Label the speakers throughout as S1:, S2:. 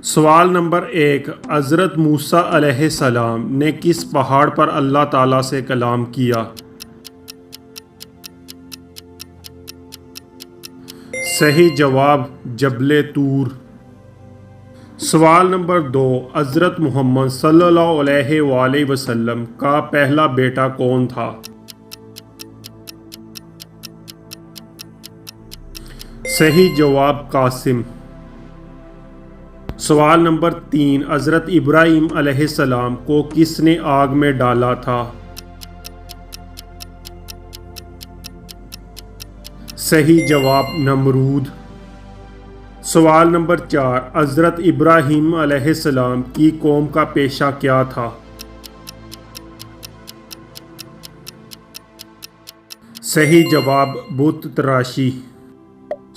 S1: سوال نمبر 1، حضرت موسیٰ علیہ السلام نے کس پہاڑ پر اللہ تعالیٰ سے کلام کیا؟ صحیح جواب جبل طور۔ سوال نمبر 2، حضرت محمد صلی اللہ علیہ وآلہ وسلم کا پہلا بیٹا کون تھا؟ صحیح جواب قاسم۔ سوال نمبر 3، حضرت ابراہیم علیہ السلام کو کس نے آگ میں ڈالا تھا؟ صحیح جواب نمرود۔ سوال نمبر 4، حضرت ابراہیم علیہ السلام کی قوم کا پیشہ کیا تھا؟ صحیح جواب بت تراشی۔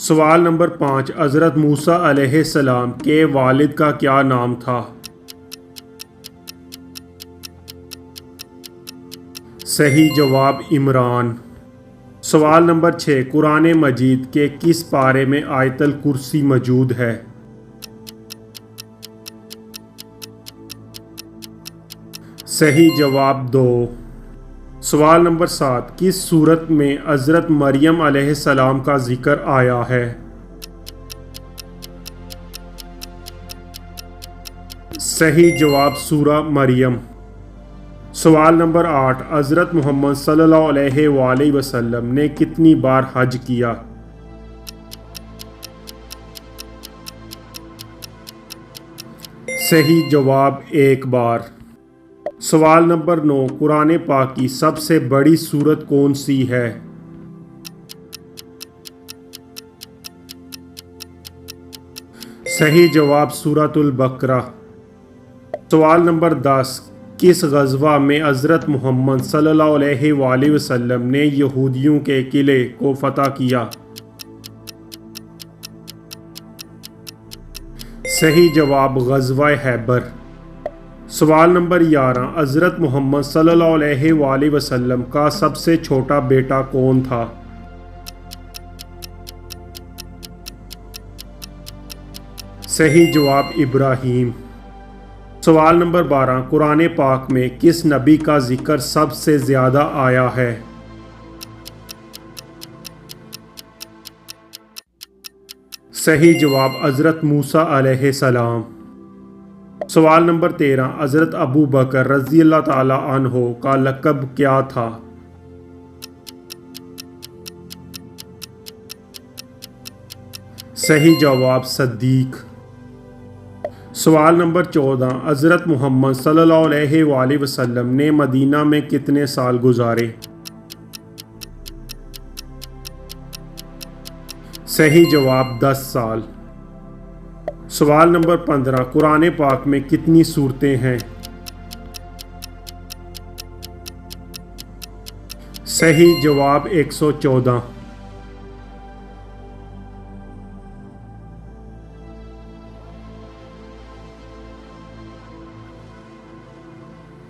S1: سوال نمبر 5، حضرت موسیٰ علیہ السلام کے والد کا کیا نام تھا؟ صحیح جواب عمران۔ سوال نمبر 6، قرآن مجید کے کس پارے میں آیت الکرسی موجود ہے؟ صحیح جواب 2۔ سوال نمبر 7، کس سورت میں حضرت مریم علیہ السلام کا ذکر آیا ہے؟ صحیح جواب سورہ مریم۔ سوال نمبر 8، حضرت محمد صلی اللہ علیہ وآلہ وسلم نے کتنی بار حج کیا؟ صحیح جواب 1 بار۔ سوال نمبر 9، قرآن پاک کی سب سے بڑی سورت کون سی ہے؟ صحیح جواب سورۃ البقرہ۔ سوال نمبر 10، کس غزوہ میں حضرت محمد صلی اللہ علیہ وآلہ وسلم نے یہودیوں کے قلعے کو فتح کیا؟ صحیح جواب غزوہ خیبر۔ سوال نمبر 11، حضرت محمد صلی اللہ علیہ وآلہ وسلم کا سب سے چھوٹا بیٹا کون تھا؟ صحیح جواب ابراہیم۔ سوال نمبر 12، قرآن پاک میں کس نبی کا ذکر سب سے زیادہ آیا ہے؟ صحیح جواب حضرت موسیٰ علیہ السلام۔ سوال نمبر 13، حضرت ابو بکر رضی اللہ تعالی عنہ کا لقب کیا تھا؟ صحیح جواب صدیق۔ سوال نمبر 14، حضرت محمد صلی اللہ علیہ وآلہ وسلم نے مدینہ میں کتنے سال گزارے؟ صحیح جواب 10 سال۔ سوال نمبر 15، قرآن پاک میں کتنی سورتیں ہیں؟ صحیح جواب 114۔